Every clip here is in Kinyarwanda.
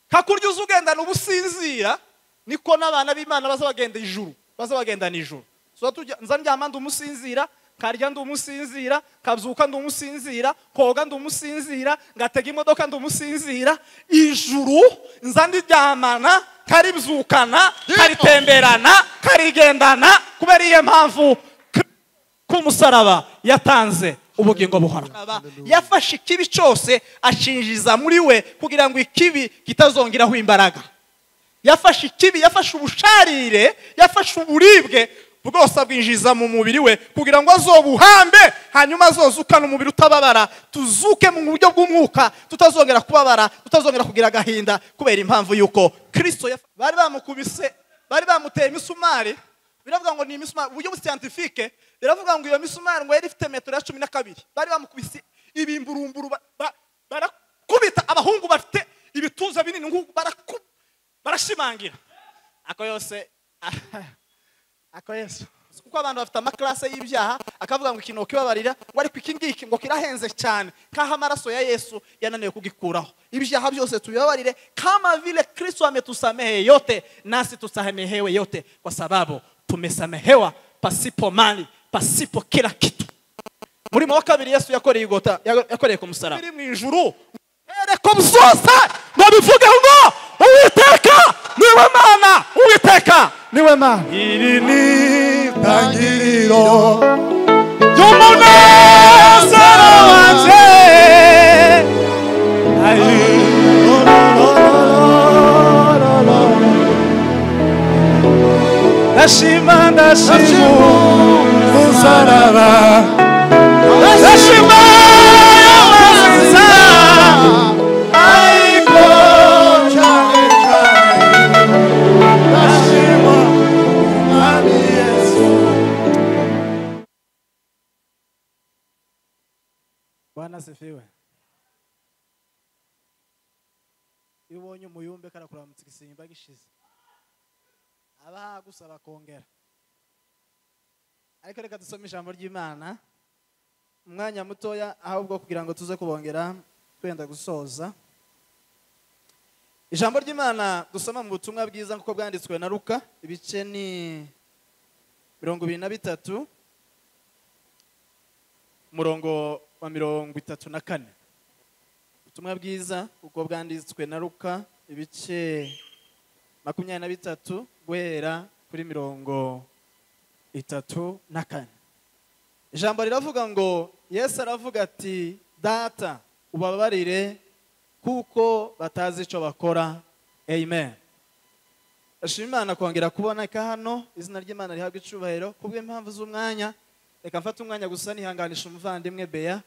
kakurya uzugendana ubusinzira niko n'abana b'Imana bazabagenda ijuru, bazabagenda nijuru. So nza ndyama ndi umusinzira, karya ndi umusinzira, kabyuka ndi umusinzira, koga ndi umusinzira, ngatega imodoka ndi umusinzira. Ijuru nza ndiryamana, karibyukana, karitemberana, karigendana, kubera iyo mpamvu k'umusaraba yatanze ubugingo buhoraho. Yafashe ikibi cyose ashinjiza muri we kugira ngo ikibi kitazongeraho imbaraga. Yafashe ikibi, yafashe ubusharire, yafashe uburibwe bwose abwinjiza mu mubiri we kugira ngo azobuhambe, hanyuma azozukana umubiri utababara, tuzuke mu buryo bw'umwuka, tutazongera kubabara, tutazongera kugira agahinda kubera impamvu yuko Kristo bari bamukubise, bari bamuteye imisumari. Biravuga ngo ni imisumari uburyo scientifique, biravuga ngo iyo misumari ngo yari ifite metero ya 12. Bari bamukubise ibimburumburu, barakubita abahungu bafite ibituza binini nk'uko barashimangira. Ako Yesu kuko abantu bafite amaklase y'ibyaha, akavuga ngo ikintu kibabarira ngo ariko iki ngiki ngo kirahenze cyane, kaha amaraso ya Yesu yananiwe kugikuraho. Ibyaha byose tubibabarire kama vile Kristo ametusamehe yote, nasi tusamehewe yote, kwa sababu tumesamehewa pasipo mali, pasipo kila kitu. Murimo wa kabiri Yesu yakoreye igota, yakoreye ku musaraba. Biri mu ijuru ereko byose babivuga ngo Uwiteka niwe Mana, Uwiteka niwe Mana. Iri ni tangiriro ry'umunezero wanjye, ndashima umusaraba, ndashima amaziza, ariko cyane ndashima Umwami Yesu. Bwana asifiwe. Iyo ubonye umuyumbe karakuramutsa igisimba gishize, aba gusaba kongera. Ariko reka dusome ijambo ry'Imana umwanya mutoya, ahubwo kugira ngo tuze kubongera twenda gusoza. Ijambo ry'Imana dusoma mu butumwa bwiza kuko bwanditswe na Luka, ibice ni 23 umurongo wa 34. Ubutumwa bwiza kuko bwanditswe na Luka, ibice 23 guhera kuri 34. Ijambo riravuga ngo Yesu aravuga ati, Data ubabarire kuko batazi icyo bakora. Amen. Ashima Imana kongera kuboneka hano, izina ry'Imana rihabwa icubahiro. Kubw'impamvu z'umwanya reka mfate umwanya gusa nihanganisha umuvandimwe Beya,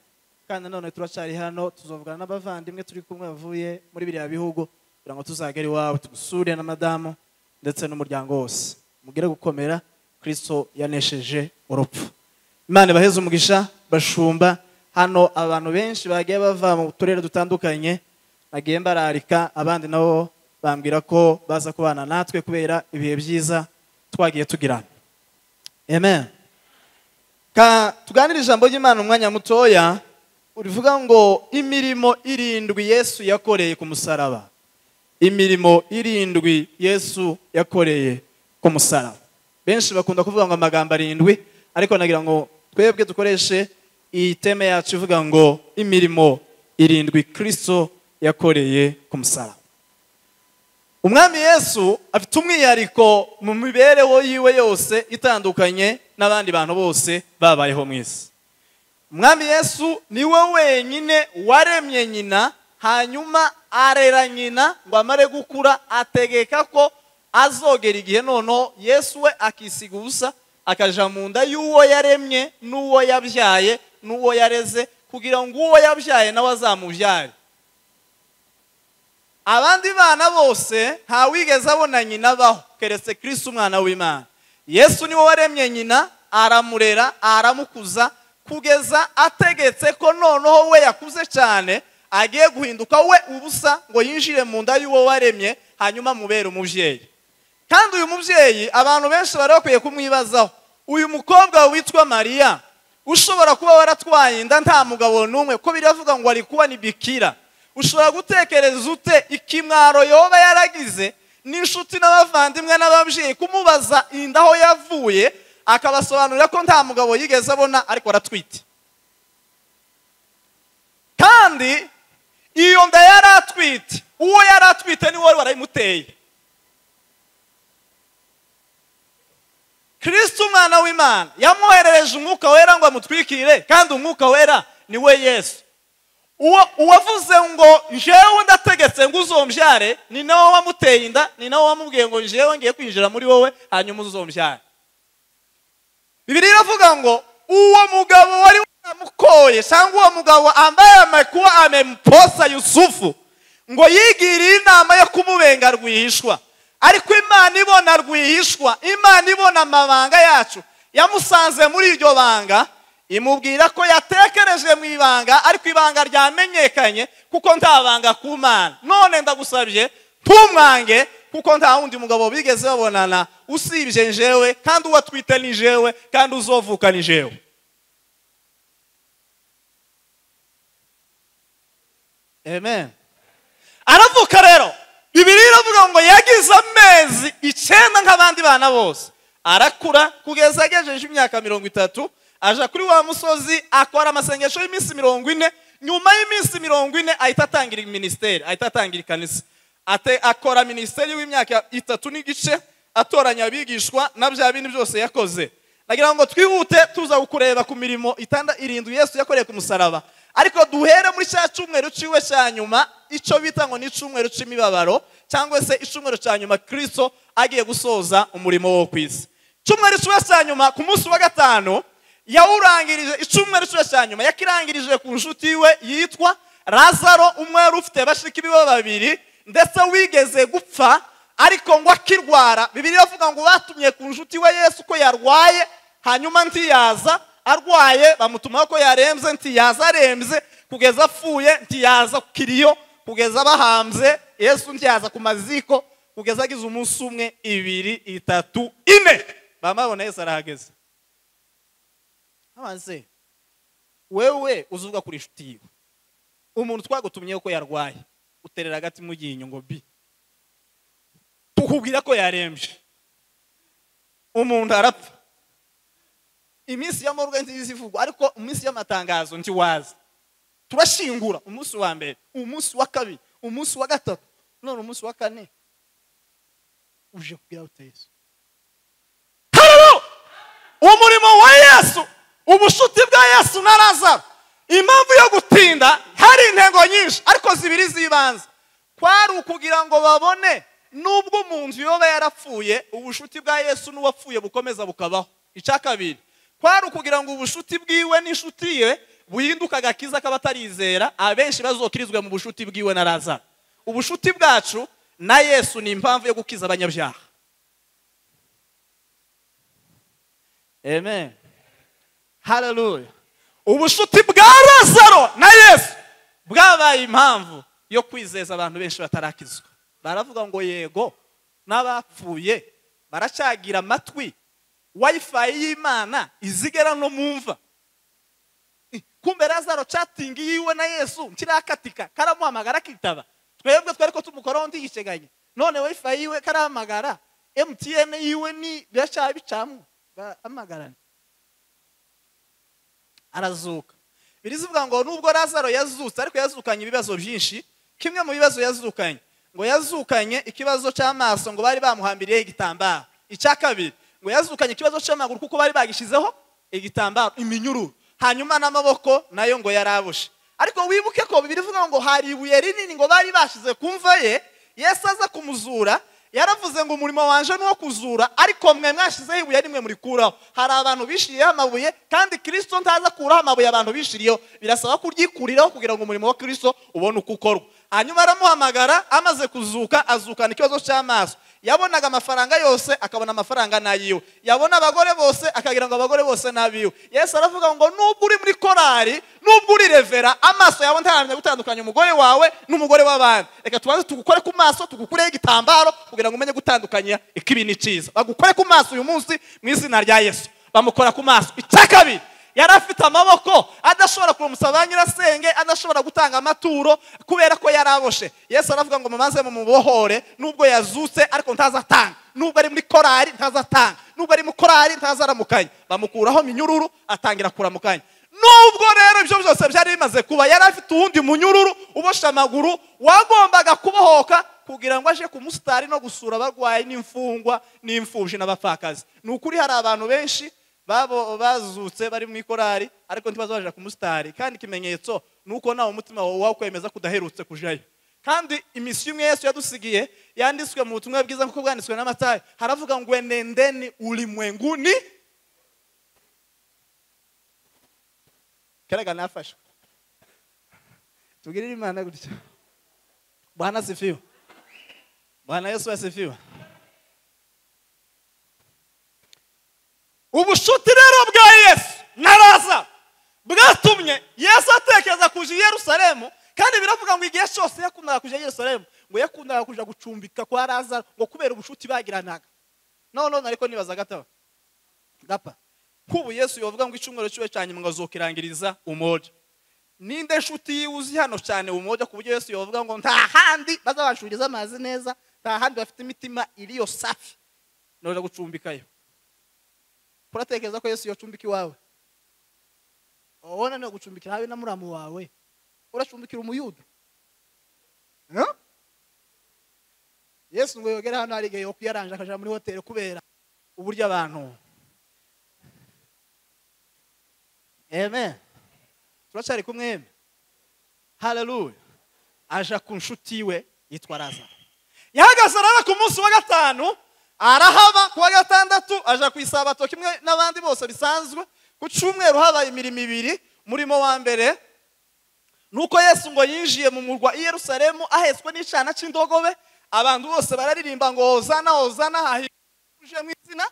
kandi none turacari hano, tuzovugana n'abavandimwe turi kumwe bavuye muri biriya bihugu kugira ngo tuzagere iwawe tugusure na madamu ndetse n'umuryango wose. Mugire gukomera, Kristo yanesheje urupfu. Imana ibaheze umugisha. Bashumba hano abantu benshi bagiye bava mu turere dutandukanye, bagiye bararika, abandi nabo bambwira ko baza kubana natwe kubera ibihe byiza twagiye tugirana. Amen. Tuganira ijambo ry'Imana umwanya mutoya, urivuga ngo imirimo 7 Yesu yakoreye ku musaraba. Imirimo 7 Yesu yakoreye ku musaraba. Benshi bakunda kuvuga ngo amagambo 7, ariko nagira ngo twebwe dukoreshe iyi teme yacu ivuga ngo imirimo 7 Kristo yakoreye ku musaraba. Umwami Yesu afite umwihariko mu mibereho yiwe yose itandukanye n'abandi bantu bose babayeho mu isi. Umwami Yesu niwe wenyine waremye nyina, hanyuma arera nyina ngo amare gukura, ategeka ko azogera igihe noneho Yesu we akisiga ubusa, akaja mu nda y'uwo yaremye n'uwo yabyaye n'uwo yareze, kugira ngo uwo yabyaye nawe azamubyare. Abandi bana bose nta wigeze abona nyina baho keretse Kristo umwana w'Imana. Yesu niwe waremye nyina, aramurera, aramukuza, kugeza ategetse ko noneho we yakuze cyane agiye guhinduka we ubusa ngo yinjire mu nda y'uwo waremye, hanyuma mubere umubyeyi. Kandi uyu mubyeyi abantu benshi bari bakwiye kumwibazaho. Uyu mukobwa witwa Mariya ushobora kuba waratwaye inda nta mugabo n'umwe, ko biravuga ngo ari kuba ni bikira. ushobora gutekereza ute ikimwaro yoba yaragize n'inshuti n'abavandimwe n'ababyeyi kumubaza inda aho yavuye akabasobanurira ko nta mugabo yigeze abona ariko aratwite, kandi iyo nda yari atwite, uwo yari atwite ni wowe warayimuteye. Kristo umwana w'Imana yamwoherereje umwuka wera ngo amutwikire, kandi umwuka wera ni we Yesu. Uwavuze ngo njyewe ndategetse ngo uzombyare ni nawe wamuteye inda, ni nawe wamubwiye ngo njyewe ngiye kwinjira muri wowe hanyuma uzombyare. Bibiliya iravuga ngo uwo mugabo wari wamukoye cyangwa uwo mugabo ambaye amekuwa amemposa Yusufu ngo yigiriye inama yo kumubenga rwihishwa, ariko Imana ibona rwihishwa, Imana ibona amabanga yacu, yamusanze muri iryo banga imubwira ko yatekereje mu ibanga ariko ibanga ryamenyekanye kuko nta banga ku Mana. None ndagusabye ntumwange kuko nta wundi mugabo bigeze babonana usibye njewe, kandi uwatwite ni jewe, kandi uzovuka ni jewe. Amen. Aravuka rero, Bibiliya iravuga ngo yagize amezi 9 nk'abandi bana bose, arakura kugeza agejeje imyaka 30, aja kuri wa musozi akora amasengesho y'iminsi 40. Nyuma y'iminsi 40 ahita atangira ministeri, ahita atangira ikanisa, akora ministeri w'imyaka 3 n'igice, atoranya abigishwa na bya bindi byose yakoze. Nagira ngo twihute tuza gukureba ku mirimo 6 Yesu yakoreye ku musaraba, ariko duhere muri cya cyumweru ciwe cya nyuma, icyo bita ngo ni cyumweru c'imibabaro, cyangwa se icumweru cya nyuma Kristo agiye gusoza umurimo wo kwisi. Cyumweru ciwe cya nyuma ku munsi wa gatanu yawurangirije, icumweru ciwe cya nyuma yakirangirije ku nshuti iwe yitwa Lazaro, umwe ufite bashiki biwe babiri ndetse wigeze gupfa, ariko ngo akirwara Bibiliya ivuga ngo batumye ku nshuti we Yesu ko yarwaye, hanyuma ntiyaza. Arwaye bamutuma ko yaremze, ntiyaza. Aremze kugeza apfuye ntiyaza ku kiriyo, kugeza bahambye Yesu ntiyaza ku maziko, kugeza agize umunsi 1, 2, 3, 4 bamabona Yesu arahageze. Abanze wewe uzuvuga kuri inshuti yiwe, umuntu twagutumye ko yarwaye uterera hagati mu ginyo ngo bi tukubwira ko yarembye, umuntu arapfa. Iminsi ya morgue ntizivugwa, ariko iminsi y'amatangazo ntiwaza. Turashingura umunsi wa mbere, umunsi wa kabiri, umunsi wa gatatu, none umunsi wa 4 uje kugira uteze. Haleluya! Umurimo wa Yesu, ubushuti bwa Yesu na Lazaro, impamvu yo gutinda hari intego nyinshi, ariko zibiri zibanze kwari ukugira ngo babone nubwo umuntu yoba yarapfuye ubushuti bwa Yesu n'uwapfuye bukomeza bukabaho. Icya kabiri kwari ukugira ngo ubushuti bwiwe n'inshuti ye buhinduka agakiza k'abatarizera, abenshi bazokirizwe mu bushuti bwiwe na Lazaro. Ubushuti bwacu na Yesu ni impamvu yo gukiza abanyabyaha. Amen. Hallelujah. Ubushuti bwa Lazaro na Yesu bwabaye impamvu yo kwizeza abantu benshi batarakizwa. Baravuga ngo yego n'abapfuye baracyagira amatwi, wifi y'Imana izigera no mumva. Kumbe Lazaro chatting yiwe na Yesu ntirakatika, karamuhamagara kitaba. Twebwe twari ko tumukora ndi yiceganye, none wifi yiwe karahamagara, MTN yiwe ni byacyaye bicamu amagarana arazuka. Birizivuga ngo nubwo Lazaro yazutse, ariko yazukanye ibibazo byinshi. Kimwe mu bibazo yazukanye ngo yazukanye ikibazo cy'amaso, ngo bari bamuhambiriye igitambaro. Icya kabiri ngo yazukanye ikibazo cy'amaguru kuko bari bagishizeho igitambaro, iminyururu. Hanyuma n'amaboko nayo ngo yarabushe. Ariko wibuke ko birivuga ngo hari ibuye rinini ngo bari bashize kumva ye. Yesu aza kumuzura yaravuze ngo umurimo wanje no kuzura, ariko mwe mwashizeho ibuye rimwe muri kuraho. Hari abantu bishiriye amabuye, kandi Kristo ntaza kuraho amabuye abantu bishiriyeho, birasaba kuryikuriraho kugira ngo umurimo wa Kristo ubone uko ukorwa. Hanyuma aramuhamagara, amaze kuzuka azukana ikibazo cy'amaso. Yabonaga amafaranga yose akabona amafaranga nayiwe, yabona abagore bose akagira ngo abagore bose nabiwe. Yesu aravuga ngo nubwo uri muri korari, nubwo uri revera, amaso yawe ntaramye gutandukanya umugore wawe n'umugore w'abandi. Reka tubanze tugukore ku maso, tugukureho igitambaro kugira ngo umenye gutandukanya ikibi n'iciza. Bagukore ku maso uyu munsi mu izina rya Yesu. Bamukora ku maso. Icya kabiri yari afite amaboko adashobora kumusaba ba nyirasenge, adashobora gutanga amaturo kubera ko yaraboshe. Yesu aravuga ngo mumaze mumubohore, nubwo yazutse ariko ntazatanga, nubwo ari muri korari ntazatanga, nubwo ari mu korari ntazaramukanya. Bamukuraho minyururu atangira kuramukanya. Nubwo rero ibyo byose byari bimaze kuba, yari afite uwundi munyururu ubosha amaguru wagombaga kubohoka kugira ngo aje ku musitari no gusura abarwayi n'imfungwa n'imfubyi n'abapfakazi. Ni ukuri hari abantu benshi bazutse bari mu ikorari ariko ntibazaje ku musitari, kandi ikimenyetso nuko nawe umutima wawe kwemeza kudaherutse kujayo. Kandi imisiyo imwe Yesu yadusigiye yanditswe mu butumwa bwiza nk'uko bwanditswe na Matayo, haravuga ngo enendeni ulimwenguni. Keraga nafasha tugirire Imana gutyo. Bwana asifiwe. Bwana Yesu asifiwe. Ubushuti rero bwa Yesu na Lazaro bwatumye Yesu atekereza kuja i Yerusalemu, kandi biravuga ngo igihe cyose yakundaga kuja i Yerusalemu ngo yakundaga kuja gucumbika kwa Lazaro ngo kubera ubushuti bagiranaga. None ariko nibaza gapa kubu Yesu yovuga ngo icumwero cyo cyanye mwazokirangiriza umoja. Ninde nshuti uzi hano cyane umoja ku buryo Yesu yovuga ngo nta handi bazabashuriza amazi neza, nta handi bafite imitima iriyo safi noje gucumbikayo. Kuratekereza ko Yesu yocumbika iwawe? Ubona no gucumbikira hawe na muramu wawe, uracumbikira umuyuda? No? Yesu ngo yogera hano ari gihe yo kuyaranja akaja muri hotel kubera uburyo abantu. Amen. Turacari kumwe. Hallelujah. Aja ku nshuti we yitwa Lazaro. Yahagaze rero ku munsi wa gatanu, arahaba ku wa gatandatu aja ku isabato kimwe n'abandi bose bisanzwe. Ku cyumweru habaye imirimo ibiri. Murimo wa mbere nuko Yesu ngo yinjiye mu murwa i Yerusalemu ahetswe n'icana c'indogobe. Abantu bose bararirimba ngo hozana hozana, hahije mu izina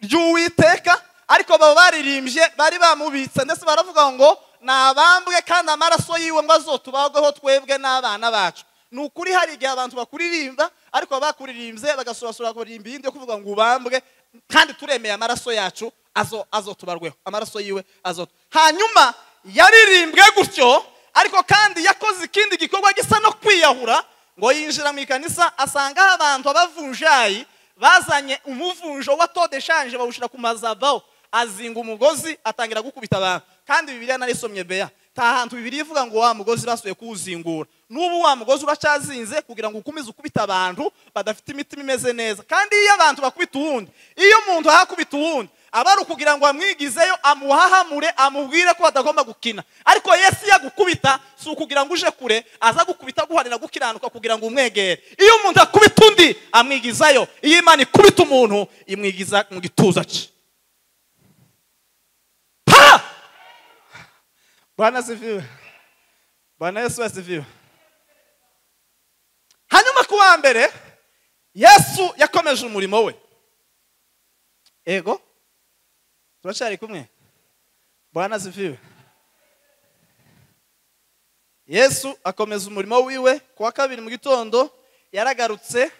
ry'Uwiteka. Ariko baba baririmbye bari bamubitsa, ndetse baravuga ngo nabambwe kandi amaraso yiwe ngo azotubagweho twebwe n'abana bacu. Nukuri hari igihe abantu bakuririmba ariko bakuririmbye bagasurasura kuririmba indi yo kuvuga ngo ubambwe kandi turemeye amaraso yacu azotubarweho, amaraso yiwe azot. Hanyuma yaririmbwe gutyo, ariko kandi yakoze ikindi gikorwa gisa no kwiyahura. Ngo yinjira mu ikanisa asanga abantu abavunjayi bazanye umuvunjo wa todeshanje bawushira ku mazavaho, azinga umugozi atangira gukubita abantu. Kandi Bibiliya narisomye beya, ta hantu Bibiliya ivuga ngo wa mugozi basuye kuwuzingura. Nubu wa mugozi uracazinze kugira ngo ukomeze ukubita abantu badafite imitima imeze neza. Kandi iyo abantu bakubita uwundi, iyo umuntu hakubita uwundi abaru kugira ngo amwigizeyo amuhahamure amubwire ko atagomba gukina. Ariko Yesu yagukubita si ukugira ngo uje kure, aza gukubita guharira gukiranuka kugira ngo umwegere. Iyo umuntu akubita undi amwigizayo, iyo Imana ikubita umuntu imwigiza mu gituza cye. Bwana asifiwe. Bwana Yesu asifiwe. Hanyuma ku wa mbere Yesu yakomeje umurimo we. Ego turacari kumwe. Bwana asifiwe. Yesu akomeza umurimo wiwe. Ku wa kabiri mu gitondo yaragarutse,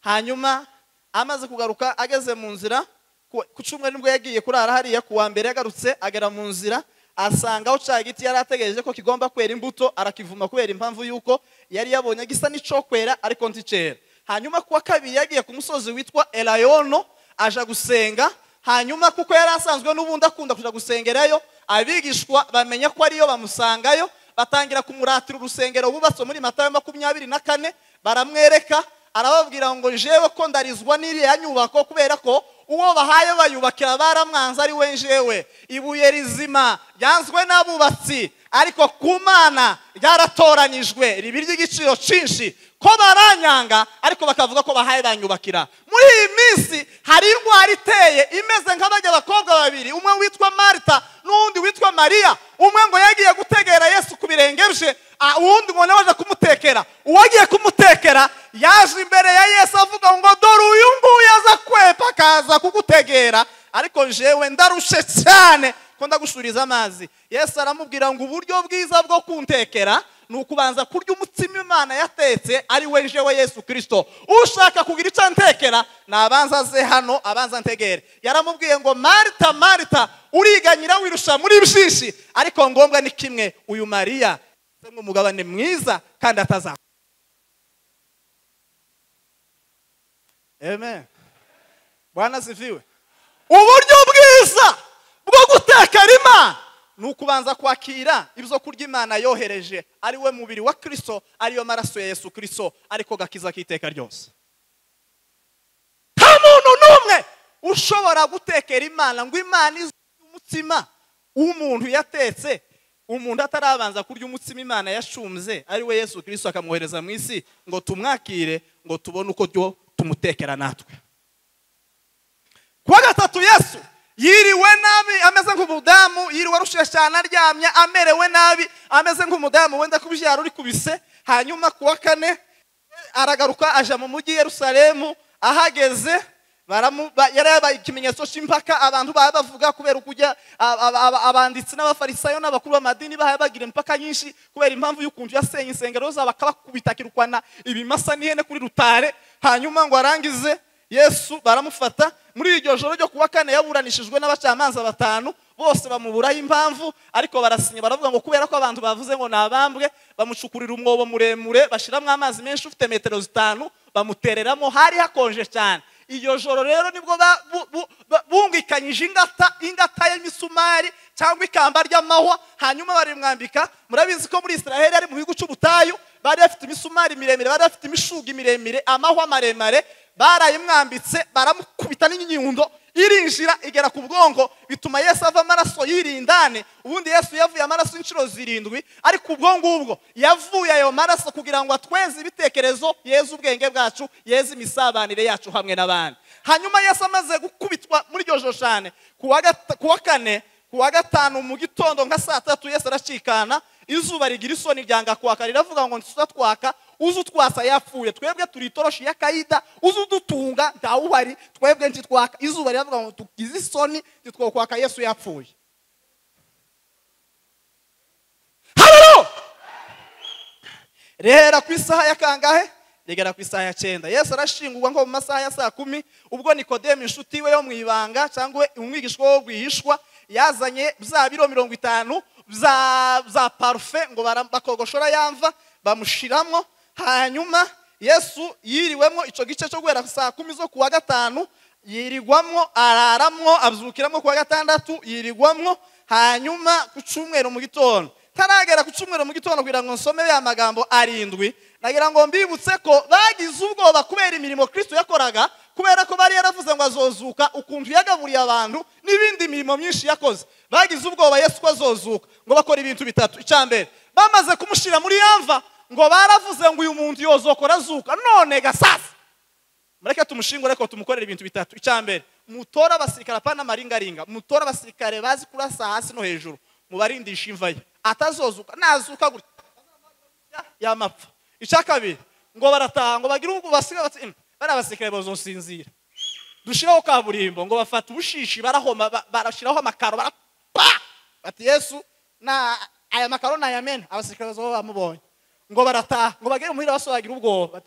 hanyuma amaze kugaruka ageze mu nzira. Ku cyumweru nibwo yagiye kurara hariya. Ku wa mbere yagarutse agera mu nzira asanga aho cya giti yari ategereje ko kigomba kwera imbuto, arakivuma kubera impamvu yuko yari yabonye gisa n'ico kwera ariko nticera. Hanyuma ku wa kabiri yagiye ku musozi witwa Elayono aja gusenga. Hanyuma kuko yari asanzwe n'ubundi akunda kuja gusengerayo, abigishwa bamenya ko ariyo bamusangayo, batangira kumuratira urusengero bubatse muri Matayo 24. Baramwereka, arababwira ngo jewe ko ndarizwa n'iriya nyubako kubera ko uwo bahaye bayubakira baramwanza ari we njewe. Ibuye rizima ryanzwe n'abubatsi, ariko ku Mana ryaratoranyijwe ribiri ry'igiciro cinshi. Ko baranyanga ariko bakavuga ko bahaye banyubakira. Muri iyi minsi hari indwara iteye imeze nk'abajya abakobwa babiri, umwe witwa Marta n'undi witwa Maria. Umwe ngo yagiye gutegera Yesu ku birenge bye, uwundi ngo nawe aje kumutekera. Uwagiye kumutekera yaje imbere ya Yesu avuga ngo dore uyu nguyu aza kwepa akaza kugutegera, ariko jewe ndarushe cyane ko ndagushuriza amazi. Yesu aramubwira ngo uburyo bwiza bwo kuntekera ni ukubanza kurya umutsima Imana yatetse ari we jewe Yesu Kristo. Ushaka kugira icyo antekera nabanza aze hano abanza antegere. Yaramubwiye ngo Marita, Marita, uriganyira wirusha muri byinshi, ariko ngombwa ni kimwe, uyu Mariya ngo umugabane mwiza kandi ataza. Amen. Bwana sifiwe. Uburyo bwiza bwo gutekera Imana ni ukubanza kwakira ibyo kurya Imana yohereje ari we mubiri wa Kristo, ariyo maraso ya Yesu Kristo, ariko gakiza kiteka ryose. Nta muntu n'umwe ushobora gutekera Imana ngo Imana ize umutsima w'umuntu yatetse, umuntu atarabanza kurya umutsima Imana yashumze ari we Yesu Kristo akamwohereza mu isi ngo tumwakire, ngo tubone uko ryo tumutekera natwe. Kwa gatatu Yesu yiriwe nabi ameze nk'umudamu, yiriwe arushe cyane aryamye amerewe nabi ameze nk'umudamu wenda kubyara uri kubise. Hanyuma kuwa kane aragaruka aja mu mujyi Yerusalemu, ahageze yarabaye ikimenyetso cy'impaka abantu bavuga kubera kujya abanditsi n'abafarisayo n'abakuru b'amadini bagira impaka nyinshi kubera impamvu y'ukuntu yasenye insengero zabo akabakubitakirukwana ibimasa n'ihene kuri rutare. Hanyuma ngo arangize Yesu baramufata. Muri iryo joro ryo kuwa kane yaburanishijwe n'abacamanza batanu, bose bamuburaho impamvu, ariko barasinya baravuga ngo kubera ko abantu bavuze ngo nabambwe, bamucukurira umwobo muremure bashiramo amazi menshi ufite metero 5 bamutereramo. Hari hakonje cyane. Iryo joro rero nibwo bungikanyije ingata y'imisumari cyangwa ikamba ry'amahwa, hanyuma barimwambika. Murabizi ko muri Israeli ari mu bihugu cy'ubutayu bari bafite imisumari miremire, bari bafite imishugi miremire, amahwa maremare, barayimwambitse baramukubita n'inyundo irinjira igera ku bwongo, bituma Yesu ava amaraso yirindane. Ubundi Yesu yavuye amaraso inshuro 7, ariko ubwongo ubwo yavuye ayo maraso kugira ngo atweze ibitekerezo, Yesu ubwenge bwacu, Yesu imisabanire yacu hamwe n'abandi. Hanyuma Yesu amaze gukubitwa muri iryo joshane kuwa kane, kuwa gatanu mu gitondo nka saa 3 Yesu aracikana, izuba rigira isoni ryanga kwaka, riravuga ngo ntitwaka uzu twasa yapfuye, twebwe turi itoroshi ya Kaida, uzu dutunga ntawuhari, twebwe ntitwaka. Izuba riravuga ngo tugize isoni ntitwokwaka, Yesu yapfuye. Haleluya. Rehera ku isaha ya kangahe? Rigera ku isaha ya 9. Yesu arashingurwa nko mu masaha ya saa 10, ubwo Nikodemu inshuti we yo mwibanga cyangwa umwigishwa wo gwihishwa yazanye bya biro 50 za parfait ngo bakogoshora yamva bamushiramo. Hanyuma Yesu yiriwemo ico gice cyo gwera saa 10 zo kuwa gatanu, yirigwamo araramwo, abyukiramo kuwa gatandatu yirigwamo. Hanyuma ku cyumweru mu gitondo, taragera ku cyumweru mu gitondo kugira ngo nsome ya magambo 7, nagira ngo mbibutse ko bagize ubwoba kubera imirimo Kristo yakoraga, kubera ko bari yaravuze ngo azozuka, ukuntu yagaburiye abantu n'ibindi mirimo myinshi yakoze. Bagize ubwoba Yesu ko azozuka, ngo bakora ibintu bitatu. Icyambere, bamaze kumushira muri yamva ngo baravuze ngo uyu muntu yozokora azuka, none gasasa mureke tumushingure ko tumukorera ibintu bitatu. Icyambere, mutora abasirikare apana maringaringa, mutora abasirikare bazi kurasa hasi no hejuru, mubarindisha imva ye, atazozuka nazuka gutya yamapfa. Icyakabiri, ngo barataha ngo bagira ubwo basiga bati bari abasirikare bazosinzira, dushiraho kaburimbo, ngo bafata ubushishi barahoma, barashiraho amakaro, bati Yesu na aya makaro na yamena, abasirikare bazo bamubonye. Ngo barataha ngo bagere muhira basobagira ubwoba,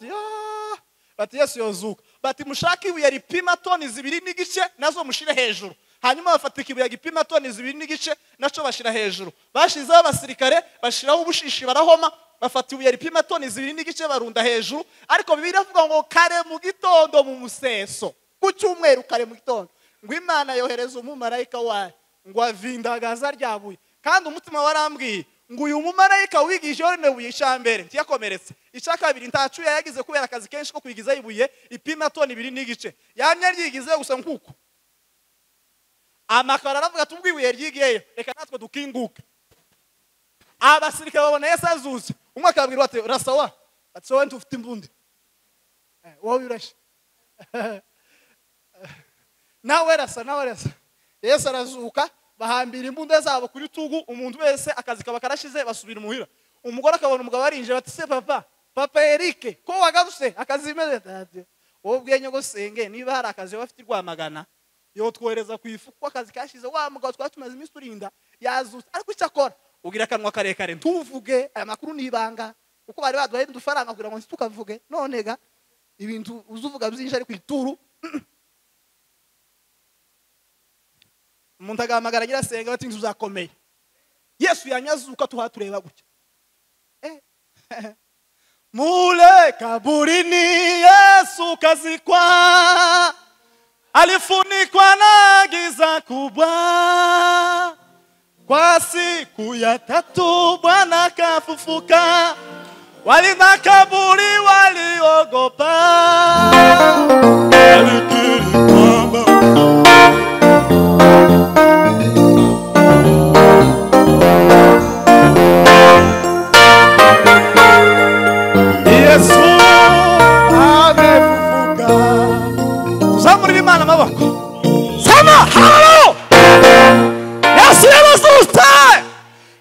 bati Yesu yozuka, bati mushaka ibuye ripima toni 2 n'igice nazo mushire hejuru. Hanyuma bafata ikibuye gipima toni 2 n'igice naco bashira hejuru. Bashizeho abasirikare bashiraho ubushishi barahoma, bafata ibuye ripima toni 2 n'igice barunda hejuru. Ariko Bibiliya ivuga ngo kare mu gitondo mu museso ku cyumweru, kare mu gitondo, ngo Imana yohereza umumarayika wayo ngo avindagaza ryabuye. Kandi umutima warambwiye ngo uyu mumarayika wigije yorenebuye icyambere ntiyakomeretse, icyakabiri ntacu yagize kubera akazi kenshi ko kwigiza ibuye ipima toni 2 n'igice, yamye ryigize gusa nkuko amakara aravuga tubwibuye ryigiyeyo, reka natwe dukinguke. Abasirikare babona Yesu azuze, umwe akabwira ati rasawa, ati wowe ufite imbundi, wowe urashe nawe rasa. Yesu arazuka, bahambira imbunda zabo kuri tugu, umuntu wese akazi kaba karashize basubira muhira. Umugore akabona umugabo arinje, bati se papa Eric ko wagaruse akazi imeze tate, wowe ubwenye ngo senge niba hari akazi bafite Rwamagana yo twohereza ku ifu ko akazi kashize, wa mugabo twatumaze iminsi turinda yazutse. Ariko icyakora ugira akanwa karekare ntuvuge aya makuru nibanga uko bari baduhaye udufaranga kugira ngo tukavuge none ga ibintu uzuvuga byinshi ari kwituru umuntu agamagara agira senga bati uzakomeye Yesu yanyazuka tuhatureba gutya mule kaburini Yesu kazikwa alifunikwa na giza kubwa kwa siku ya 3 Bwana kafufuka walina kaburi waliogopa alikiri kwamba Yesu amefufuka tuzamurira Imana amaboko sama halo Yesu yarazutse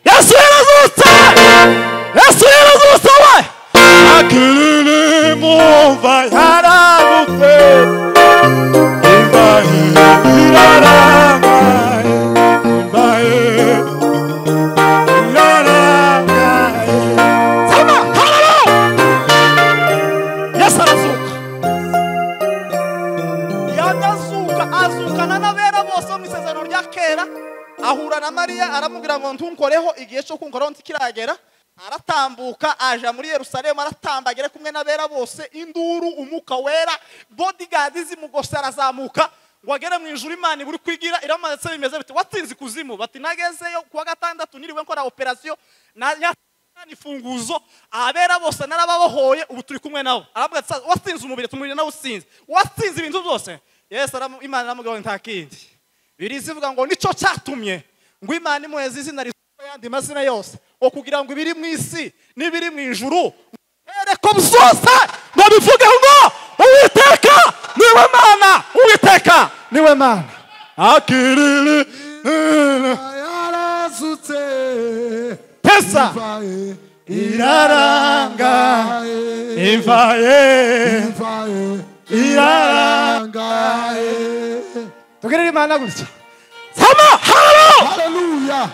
Yesu yarazutse Yesu yarazutse we akirili mumva yaragutse imvahe irarangaye imvahe irarangaye sama halo Yesu arazuka yanazuka azukana n'abera bose mu isezerano rya kera ahura na Mariya aramubwira ngo ntunkoreho igihe cyo kunkoraho ntikiragera aratambuka aja muri Yerusalemu aratambagire kumwe n'abera bose induru umuka wera bodyguards zimugose arazamuka ngo agere mu ijuru Imana buri kwigira iramanitse bimeze biti watsinze kuzimu bati nagezeyo kuwa 6 niriwe nkora operation na nifunguzo abera bose narababohoye ubu turi kumwe nabo arabwa watsinze umubiri tumubiri nawe usinze watsinze ibintu byose Yesu Imana aramubwira nta kindi birizivuga ngo nico cyatumye ngo Imana imuheze izina yandi mazina yose o kugira ngo ibiri mu isi nibiri mu ijuru ereko byose ngo bivuge ngo Uwiteka niwe Mana Uwiteka niwe Mana akirili yarazutse pesa iraranga imvaye iraranga tugirira Imana gutya sama haleluya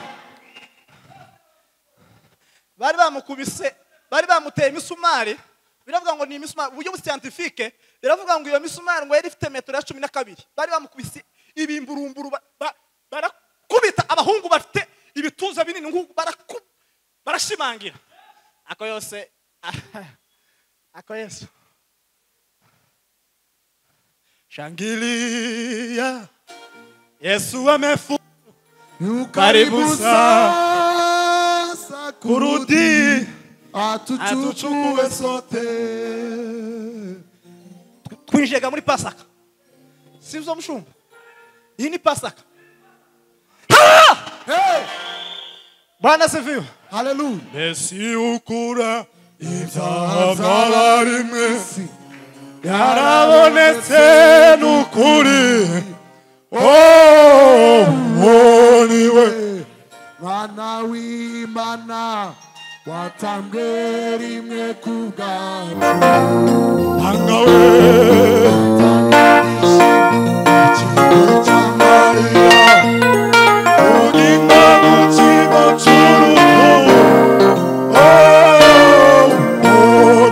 bari bamukubise bari bamuteye imisumari biravuga ngo ni imisumari uburyo scientifique biravuga ngo iyo misumari ngo yari ifite metero 12 bari bamukubise ibimburumburu barakubita abahungu bafite ibituza binini ngo barashimangira ako yose ako Yesu shangilia Yesu amefufuka karibu sasa kurudi atuchukue sote twinjega muri Pasaka sivyo mshumba iyi ni Pasaka hey Bwana sifiwe haleluya Yesu ukura ibyaha by'abarimwe yarabonetse n'ukuri niwe Mwana w'Imana watambwe rimwe kubwacu angawe ikigo cya Mariya uginga mu kigo cy'urugo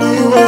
niwe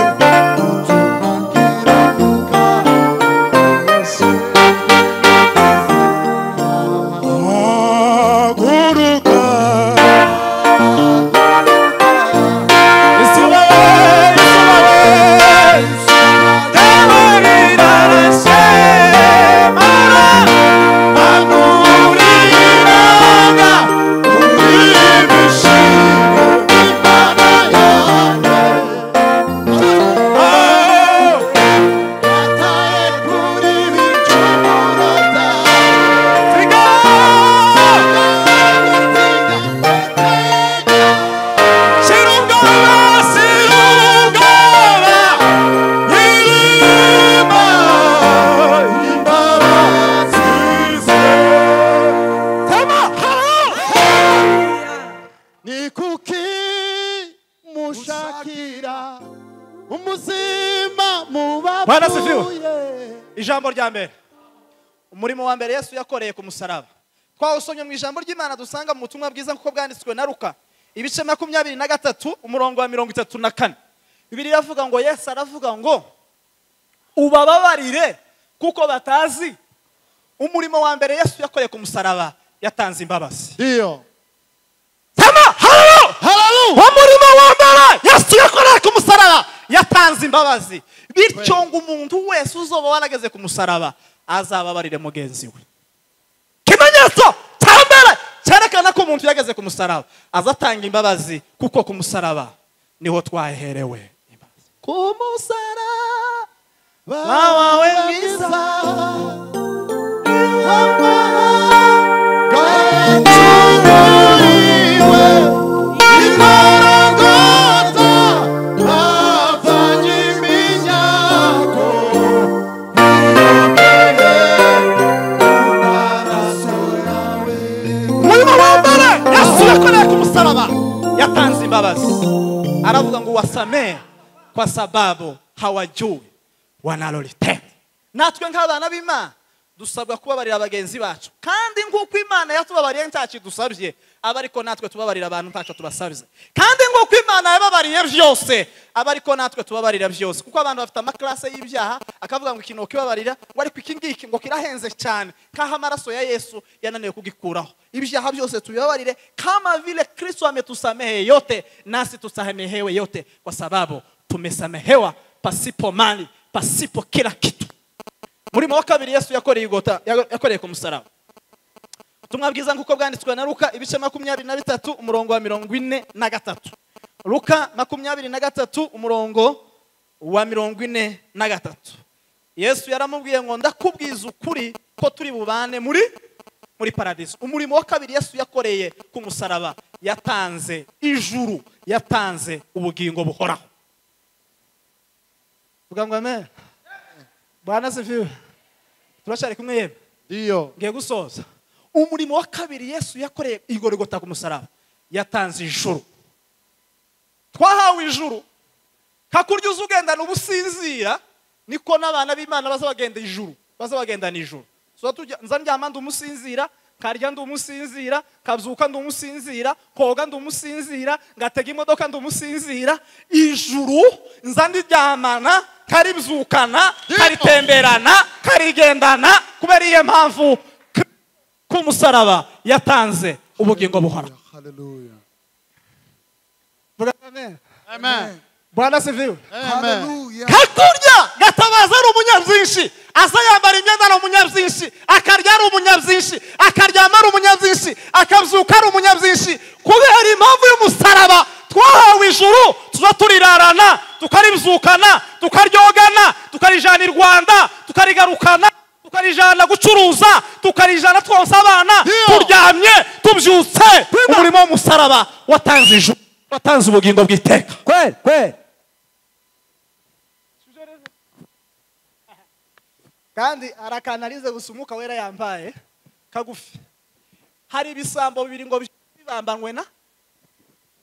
Bwana sifiwe ijambo rya mbere umurimo wa mbere Yesu yakoreye ku musaraba twawusomye mu ijambo ry'Imana dusanga mu butumwa bwiza kuko bwanditswe na Luka ibice 23 umurongo wa 34. Bibiliya iravuga ngo Yesu aravuga ngo ubababarire kuko batazi umurimo wa mbere Yesu yakoreye ku musaraba, yatanze imbabazi. Ndio. Sama haleluya. Umurimo wa mbere Yesu yakoreye ku musaraba, yatanze imbabazi. Bityo ngo umuntu wese uzoba warageze ku musaraba azababarire mugenzi we. Kimenyetso cyambere cyerekana ko umuntu yageze ku musaraba azatanga imbabazi, kuko ku musaraba niho twaherewe imbabazi. Ku musaraba wawe mwiza yatanze imbabazi. Aravuga ngo wasamehe kwa sababu hawajui wanalolitenda. Natwe nk'abana b'Imana dusabwa kubabarira abagenzi bacu, kandi nk'uko Imana yatubabariye ntacyo dusabye, abariko natwe tubabarira abantu ntacyo tubasabye. Kandi nk'uko Imana yababariye byose, abariko natwe tubabarira byose. Kuko abantu bafite amaklase y'ibyaha akavuga ngo ikintu kibabarira ngo ariko iki ngiki ngo kirahenze cyane, kaha amaraso ya Yesu yananiwe kugikuraho. Ibyaha byose tubibabarire kama vile Kristo ametusamehe yote, nasi tusamehewe yote, kwa sababu tumesamehewa pasipo mali, pasipo kila kitu. Murimo wa kabiri Yesu yakoreye igota, yakoreye ku musaraba. Ubutumwa bwiza nk'uko bwanditswe na Luka ibice 23 umurongo wa 43. Luka 23 umurongo wa 43. Yesu yaramubwiye ngo ndakubwiza ukuri ko turi bubane muri paradiso. Umurimo wa kabiri Yesu yakoreye ku musaraba, yatanze ijuru, yatanze ubugingo buhoraho. Vuga ngo amen. Bwana sifiwe. Turashari kumwe yemwe. Ndio. Ngiye gusoza. Umurimo wa kabiri Yesu yakoreye igorogota ku musaraba, yatanze ijuru. Twahawe ijuru. Hakurya uzugendana ubusinzira niko n'abana b'Imana bazabagenda ijuru, bazabagendana ijuru. So nza ndyama ndumusinzira, karya ndumusinzira, kabyuka ndumusinzira, koga ndumusinzira, ngatega imodoka ndumusinzira. Ijuru nza ndyamana, karibyukana, karitemberana, karigendana, kubera iyo mpamvu ku musaraba yatanze ubugingo buhoraho. Haleluya. Amen. Amen. Bwana sifiwe. Haleluya. Hakurya gatabaza ari umunyabyinshi, asa yambara imyenda ari umunyabyinshi, akarya ari umunyabyinshi, akaryama ari umunyabyinshi, akabyuka ari umunyabyinshi. Kubera impamvu y'umusaraba twahawe ijuru, tuza turirarana, tukaribyukana, tukaryogana, tukarijana i Rwanda, tukarigarukana, tukarijana gucuruza, tukarijana twose abana, turyamye, tubyutse. Umurimo w'umusaraba watanze ijuru, watanze ubugingo bw'iteka. Kweli. Kandi arakanalize gusa umwuka wera yambaye kagufi. Hari ibisambo bibiri ngo bibambanwe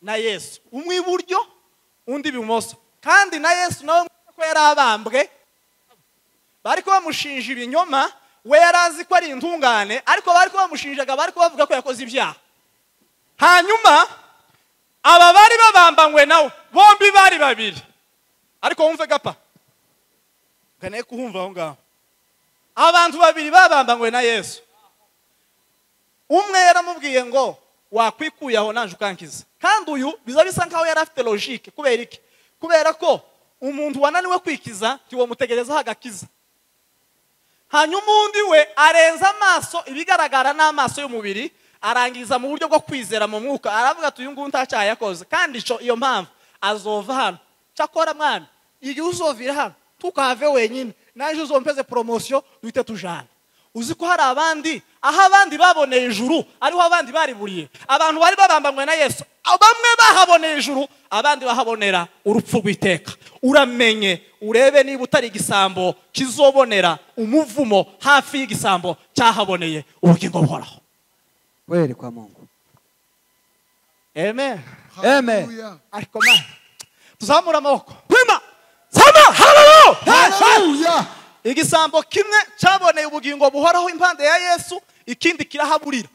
na Yesu, umwe iburyo undi ibumoso. Kandi na Yesu nawe ko yarabambwe, bariko bamushinja ibinyoma, we yarazi ko ari intungane, ariko bariko bamushinjaga, bariko bavuga ko yakoze ibyaha. Hanyuma aba bari babambanywe nawe, bombi bari babiri. Ariko wumve gapa, kaneye kuhumva aho ngaho. Abantu babiri babambanywe na Yesu. Umwe yaramubwiye ngo wakwikuye aho nanje ukankiza. Kandi uyu biza bisa nkaho yari afite logique. Kubera iki? Kubera ko umuntu wananiwe kwikiza tiwo mutegereza hagakiza. Hanyuma undi we arenza amaso ibigaragara n'amaso y'umubiri, arangiza mu buryo bwo kwizera mu mwuka. Aravuga ati uyu nguyu ntacyaha yakoze, kandi iyo mpamvu azova hano. Cyakora mwana, igihe uzovira hano tukave wenyine, naje uzompeze promotion duhite tujana. Uzi ko hari abandi, aho abandi baboneye ijuru ariho abandi bariburiye. Abantu bari babambanywe na Yesu, bamwe bahaboneye ijuru, abandi bahabonera urupfu rw'iteka. Uramenye urebe niba utari igisambo kizobonera umuvumo hafi y'igisambo cyahaboneye ubugingo buhoraho. Kweli kwa Mungu. Amen. Amen. Ariko man, tuzamura amaboko. Kwima. Sama haleluya. Igisambo kimwe cyaboneye ubugingo buhoraho impande ya Yesu, ikindi kirahaburira.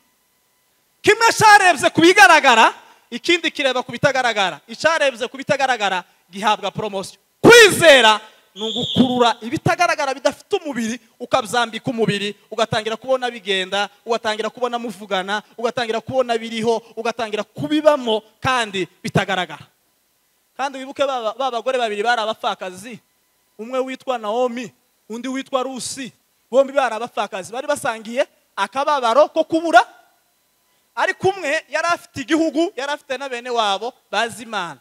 kimwe cyarebye ku bigaragara, ikindi kireba ku bitagaragara. Icyarebye ku bitagaragara gihabwa promotion. Kwizera ni ugukurura ibitagaragara bidafite umubiri, ukabyambika umubiri, ugatangira kubona bigenda, ugatangira kubona muvugana, ugatangira kubona biriho, ugatangira kubibamo kandi bitagaragara. Kandi wibuke babagore babiri bari abapfakazi, umwe witwa Naomi, undi witwa Rusi. Bombi bari abapfakazi, bari basangiye akababaro ko kubura, ariko umwe yari afite igihugu, yari afite na bene wabo bazi Imana.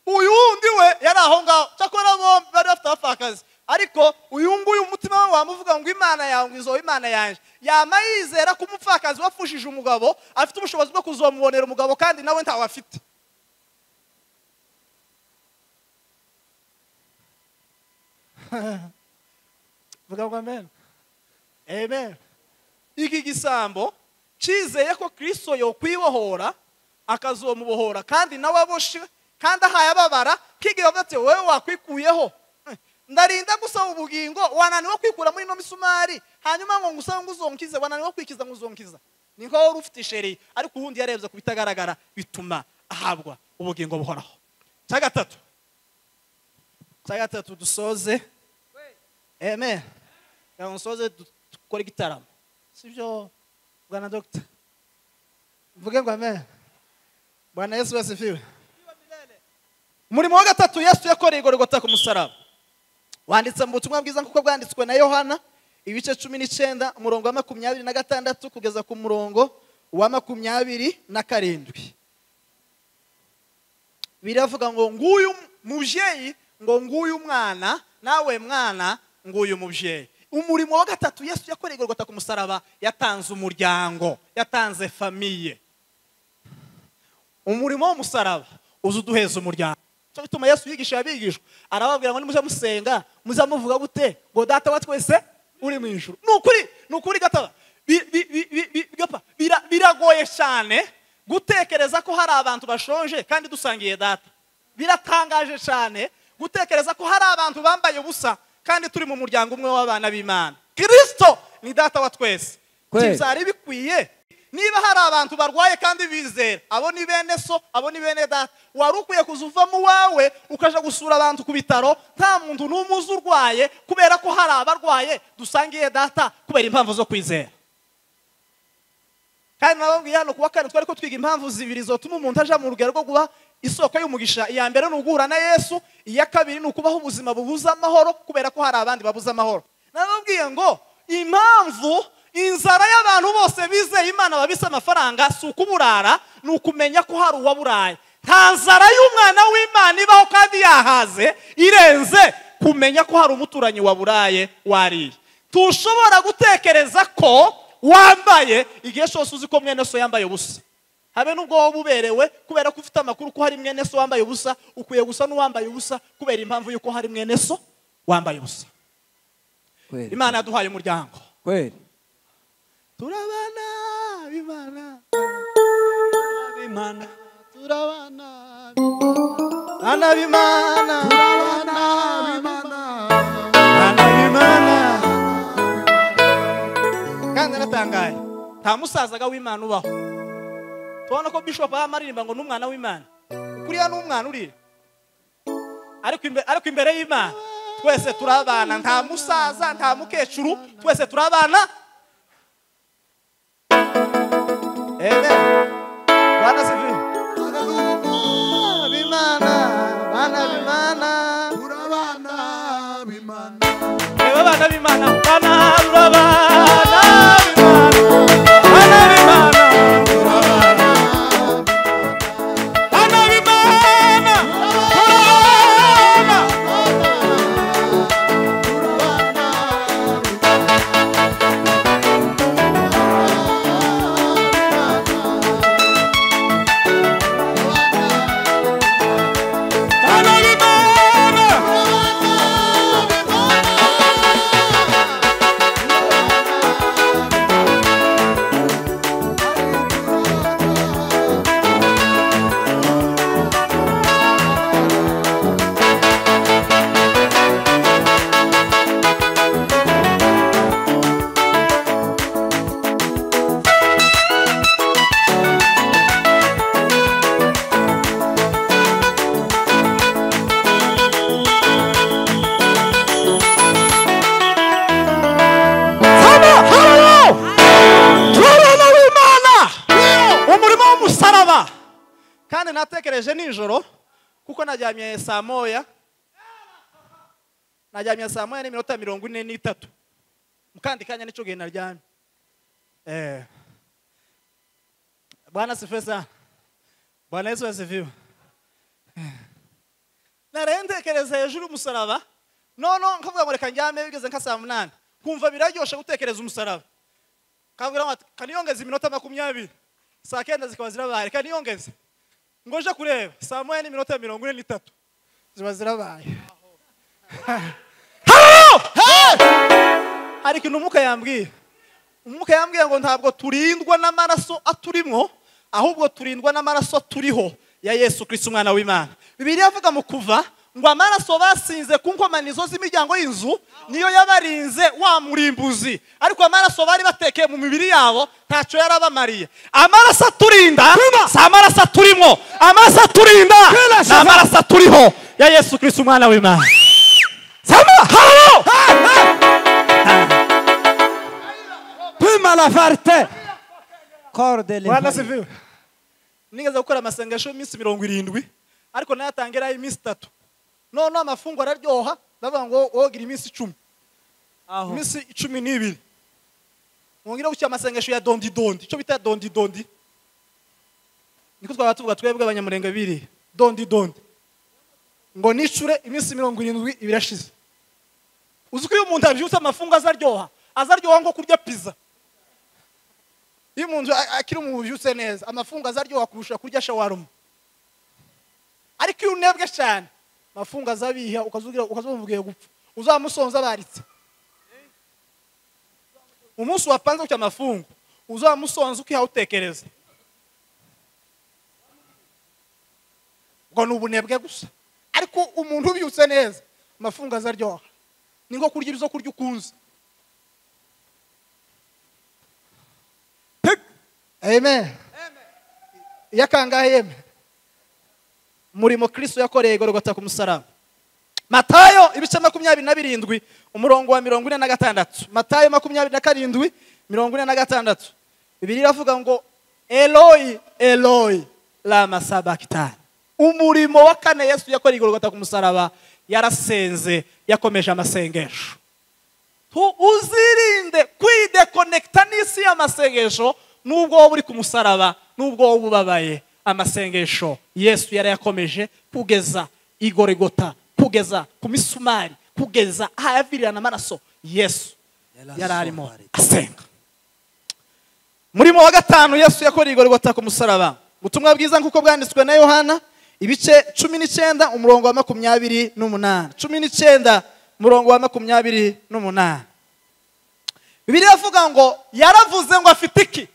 Uyu wundi we yari aho ngaho, cyakora bombi bari bafite abapfakazi, ariko uyu nguyu umutima we wamuvuga ngo Imana yawe ngizo Imana yanje. Yama yizera ko umupfakazi wafushije umugabo afite ubushobozi bwo kuzomubonera umugabo kandi nawe ntawe afite. Vuga ngo amen. Amen. Iki gisambo cizeye ko Kristo yo kwibohora akazomubohora kandi nawe aboshe kandi ahaye ababara, kigira bati wewe wakwikuyeho, ndarinda gusaba ubugingo, wananiwe kwikura muri no misumari, hanyuma ngo ngusaba nguzonkize, wananiwe kwikiza nguzonkiza. Niko wari ufite isheri, ariko ubundi yarebye ku bitagaragara bituma ahabwa ubugingo buhoraho. Cyagatatu dusoze. Amen. Yamusoze dukora igitaramo. Sibyo bwana Dr. Mvuge ngo amen. Bwana Yesu asifiwe. Umurimo wa gatatu Yesu yakoreye Golgotha ku musaraba. Wanditse mu butumwa bwiza kuko bwanditswe na Yohana ibice 19 umurongo wa 26 kugeza ku murongo wa 27. Biravuga ngo nguyu muvyeyi, ngo nguyu mwana, nawe mwana nguyu muvyeyi. Umurimo wa gatatu Yesu yakoreye Golgotha ku musaraba, yatanze umuryango, yatanze famiye. Umurimo w'umusaraba uzuduheza umuryango. Cyo bituma Yesu yigisha abigishwa, arababwira ngo nimuje musenga, muzamuvuga gute ngo data wa twese uri mu ijuru. Nukuri gataba biragoye cyane gutekereza ko hari abantu bashonje kandi dusangiye data. Biratangaje cyane gutekereza ko hari abantu bambaye ubusa kandi turi mu muryango umwe w'abana b'Imana. Kristo ni data wa twese. Byari bikwiye niba hari abantu barwaye kandi bizera, abo ni bene so, abo ni bene data, wari ukwiye kuzuva mu wawe ukaja gusura abantu ku bitaro, nta muntu n'umuzi urwaye kubera ko hari abarwaye dusangiye data kubera impamvu zo kwizera. Kandi nababwiye hano kuwa kane twari ko twiga impamvu zibiri zotuma umuntu aja mu rugero rwo kuba isoko y'umugisha. Iya mbere ni uguhura na Yesu, iya kabiri ni ukubaho ubuzima bubuza amahoro kubera ko hari abandi babuza amahoro. Nababwiye ngo impamvu inzara y'abantu bose bizeye Imana babise amafaranga si ukuburara, ni ukumenya ko hari uwaburaye. Nta nzara y'umwana w'Imana ibaho kandi yahaze irenze kumenya ko hari umuturanyi waburaye wariye. Tushobora gutekereza ko wambaye igihe cyose uzi ko mwene so yambaye ubusa, habe nubwo wowe uberewe kubera ko ufite amakuru ko hari mwene so wambaye ubusa, ukwiye gusa n'uwambaye ubusa kubera impamvu yuko hari mwene so wambaye ubusa. Imana yaduhaye umuryango. Turabana b'Imana, b'Imana, turabana b'Imana, b'Imana, b'Imana, b'Imana. Kandi natangaye nta musazaga w'Imana ubaho. Tubona ko Bishop amaririmba ngo n'umwana w'Imana, kuriya n'umwana urire, ariko imbere y'Imana twese turabana, nta musaza nta mukecuru, twese turabana. Amen. Bwana sifi. B'Imana, bana b'Imana, turabana b'Imana. Bana b'Imana, bana turabana b'Imana, bana b'Imana, turabana. Bana b'Imana, turabana. natekereje nijoro kuko najyamye saa moya n'iminota 43 mukandi kanya nico gihe naryamye. Bwana sifesa. Bwana Yesu asifiwe. Narentekereza hejuru umusaraba nono nkavuga ngo reka njyame bigeze nka saa 8 kumva biraryosha gutekereza umusaraba. Kavuga ngo kaniyongeza iminota 20 saa 9 zikaba zirabaye kaniyongeze ngoje kureba saa 1 n'iminota 43 ziba zirabaye. Ariko umwuka yambwiye ngo ntabwo turindwa n'amaraso aturimo ahubwo turindwa n'amaraso turiho ya Yesu Kristo umwana w'Imana. Bibiliya avuga mu Kuva ngo amaraso basinze ku nkomanizo z'imiryango y'inzu niyo yabarinze wa murimbuzi, ariko amaraso bari batekeye mu mibiri yabo ntacyo yarabamariye. Amaraso aturinda si amaraso aturimo, amaraso aturinda ni amaraso aturiho ya Yesu Kristo umwana w'Imana. Prima la farte. Cordele. Bwana sifiwe. Nigeze gukora amasengesho iminsi 70 ariko nayatangira iminsi 3. None amafungo araryoha ndavuga ngo wogira iminsi 10. Iminsi 12. Ngongira gucya amasengesho ya dondi. Cyo bita dondi. Niko twaba tuvuga twebwe abanyamurenge biri. Dondi. Ngo nicure iminsi 70 ibirashize. Uzuko iyo umuntu abyutse amafungo azaryoha ngo kurya pizza. Iyo umuntu akiri mu bubyutse neza amafungo azaryoha kurusha kurya shawarma. Ariko iyo unebwe cyane amafungo azabiha ukazovugiye gupfa uzamusonza baritse. Umunsi wapanze cyo amafungo uzamusonza ukiha utekereza. Ngo nubunebwe gusa. Ariko umuntu ubyutse neza amafungo azaryoha. Ningo kurya ibizo kurya ukunze. Amen. Yakangaye murimo Kristo yakoreye Golgotha ku musaraba. Matayo ibice 27 umurongo wa 46. Matayo 27:46. Bibiliya iravuga ngo Eloi Eloi lama sabachthani. Umurimo wa kane Yesu yakoreye Golgotha ku musaraba yarasenze yakomeje amasengesho. Uzirinde kwidekonekta n'isi y'amasengesho nubwo wowe uri ku musaraba nubwo wowe ubabaye. Amasengesho Yesu yarayakomeje kugeza igorigota, kugeza ku misumari, kugeza ahayavirana amaraso. Yesu yararimo asenga. Murimo wa gatanu Yesu yakoreye igorigota ku musaraba. Ubutumwa bwiza nkuko bwanditswe na Yohana ibice 19 umurongo wa 28. 19 umurongo wa 28. Bibiliya avuga ngo yaravuze ngo afite iki?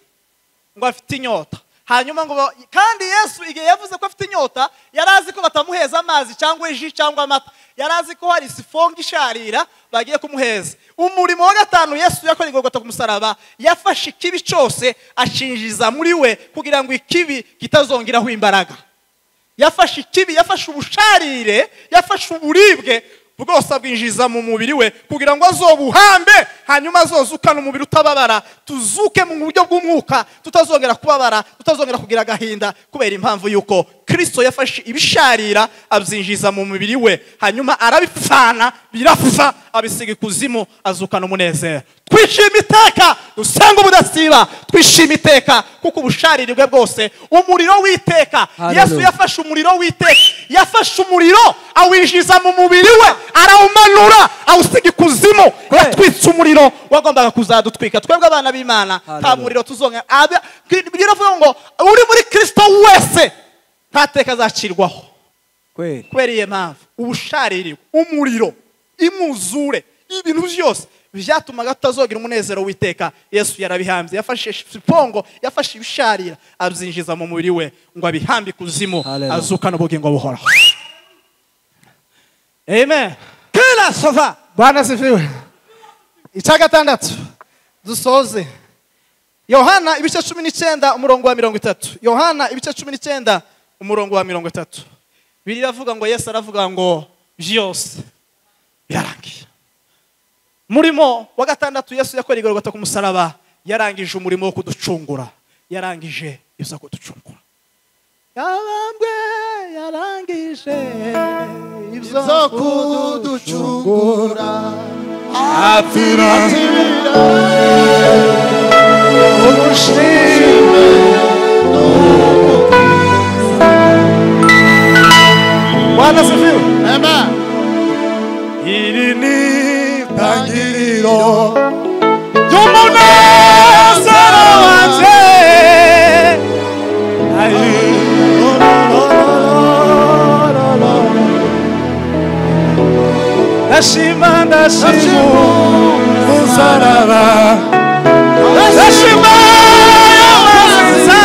Ngo afite inyota. Hanyuma ngo kandi Yesu igihe yavuze ko afite inyota yarazi ko batamuheza amazi cyangwa ji cyangwa amata. Yarazi ko hari sifongi isharira bagiye kumuheza. Umurimo wa gatanu Yesu yakoreye Golgotha ku musaraba yafashe ikibi cyose ashinjiza muri we kugira ngo ikibi kitazongeraho imbaraga. Yafashe ikibi, yafashe ubusharire, yafashe uburibwe bwose abwinjiza mu mubiri we kugira ngo azobuhambe hanyuma azozukana umubiri utababara. Tuzuke mu buryo bw'umwuka tutazongera kubabara, tutazongera kugira gahinda kubera impamvu yuko Kristo yafashe ibisharira abyinjiza mu mubiri we hanyuma arabipfana birapfa abisiga ikuzimu azukana umunezero. Twishime iteka dusenga ubudasiba, twishime iteka kuko ubusharire bwe bwose umuriro w'iteka. Yesu yafashe umuriro w'iteka, yafashe umuriro awinjiza mu mubiri we arawumanura awusiga ikuzimu. Yatwitse umuriro wagombaga kuzadutwika twebwe abana b'Imana. Nta muriro tuzonga biravuga ngo uri muri Kristo wese ntateka azacirwaho. Kubera iyo mpamvu ubusharire, umuriro, imuzure, ibintu byose byatumaga tutazogira umunezero w'iteka Yesu yarabihambye. Yafashe sipongo, yafashe ibisharira abyinjiza mu mubiri we ngo abihambe kuzimu azukana ubugingo buhora. Amen. Kila sofa. Bwana sifiwe. Icya gatandatu dusoze Yohana ibice 19 umurongo wa 30. Yohana ibice 19 umurongo wa 30. Bibiliya avuga ngo Yesu aravuga ngo byose birarangiye. Murimo wa gatandatu Yesu yakoreye Golgotha ku musaraba yarangije umurimo wo kuducungura. Yarangije ibyo kuducungura. yabambwe yarangije ibyo zo kuducungura apfira umushime Bwana sifiwe. Amen. Iri ni tangiriro ry'umunezero wanjye. Ndashima umusaraba, ndashima amaziza,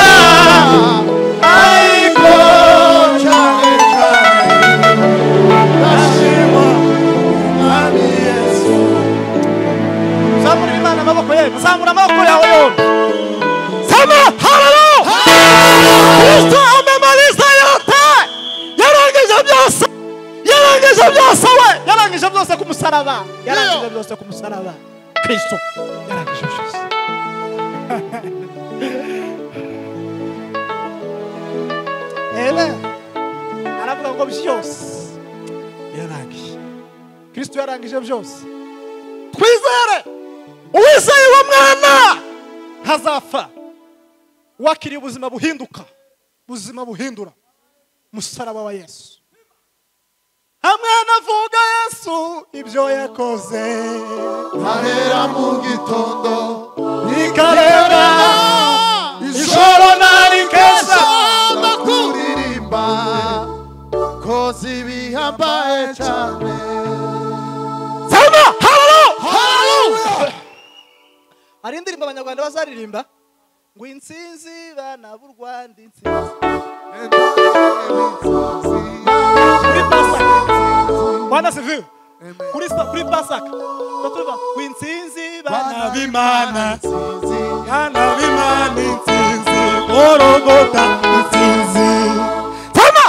ariko cyane ndashima Mwami Yesu. Zamura Imana amaboko yawe, zamura amaboko yawe yombi. Sama haleluya. Kristo amemaliza yote, yarangije byose, yarangije byose we, yarangije byose ku musaraba, yarangije byose ku musaraba. Kristo yarangije byose. Aravuga ngo byose yarangije. Kristo yarangije byose. Twizere uwizeye uwo mwana ntazapfa, wakiriye ubuzima buhinduka, ubuzima buhindura musaraba wa Yesu. Hamwe navuga Yesu ibyo yakoze, ahera mu gitondo ikarenga ijoro narikesha ndakuririmba kozi bihambaye cyane. Sama haleluya. Hari indirimbo abanyarwanda bazaririmba ngo insinzi bana b'u Rwanda, insinzi kuri Pasaka. Bwana sifiwe. Kuri Pasaka tuvuga ngo insinzi bana b'Imana, bana b'Imana, insinzi Golgotha, insinzi Sama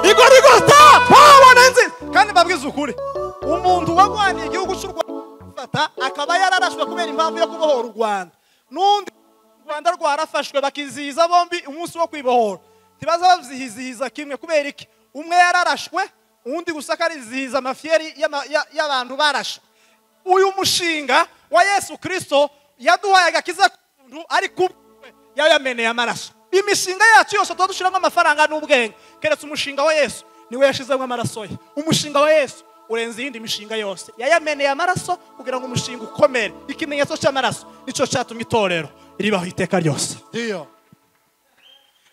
Igorigota twabona insinzi. Kandi babwiza ukuri, umuntu wagwaniye igihugu cy'u Rwanda akaba yararashwe kubera impamvu yo kubohora u Rwanda, n'undi u Rwanda rwarafashwe bakizihiza bombi umunsi wo kwibohora, ntibaza babyihizihiza kimwe. Kubera iki? Umwe yararashwe, undi gusa karizihiza amafiyeri y'abantu barashwe. Uyu mushinga wa Yesu Kristo yaduhaye agakiza k'umuntu, ariko yayameneye amaraso. Imishinga yacu yose tuba dushiramo amafaranga n'ubwenge, keretse umushinga wa Yesu niwe yashizemo amaraso ye. Umushinga wa Yesu urenze iyindi mishinga yose, yayameneye amaraso kugira ngo umushinga ukomere. Ikimenyetso cy'amaraso nico cyatumye itorero ribaho iteka ryose. Ndio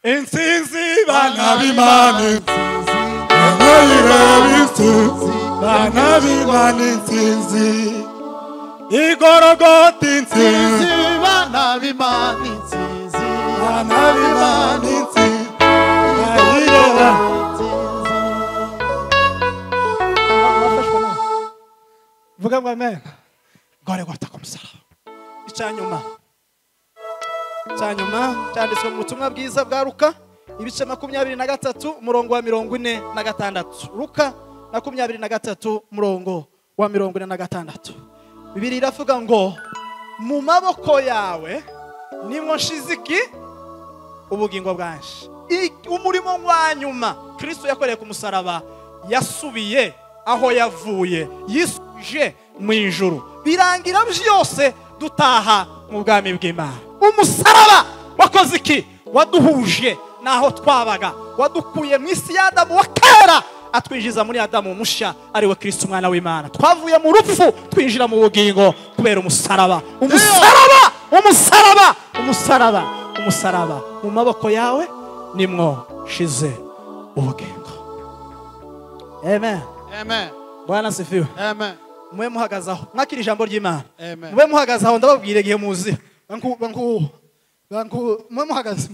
Insinzi bana b'Imana, bana b'Imana, insinzi Igorogota, insinzi bana b'Imana, insinzi bana b'Imana, insinzi vuga ngo amen. Golgotha ku musaraba. Icyanyuma cyanditswe mu butumwa bwiza bwa Luka ibice 23 umurongo wa 46. Luka 23 umurongo wa 46. Bibiri iravuga ngo mu maboko yawe nimwo nshiziki ubugingo bwanje. Umurimo wa nyuma Kristo yakoreye ku musaraba, yasubiye aho yavuye, yisuje mu ijuru, birangira byose dutaha mu bwami bw'Imana. Umusaraba wakoze iki? Waduhuje naho twabaga, wadukuye mu isi ya Adamu wa kera atwinjiza muri Adamu mushya, ari we Kristo umwana w'Imana. Twavuye mu rupfu twinjira mu bugingo kubera umusaraba. Umusaraba mu maboko yawe nimwo shize ubugingo. Amen. Amen. Bwana sifiwe. Amen. Mwe muhagazaho mwakira ijambo ry'Imana. Amen. Mwe muhagazaho ndababwire gihe muzi. Mwe muhagaze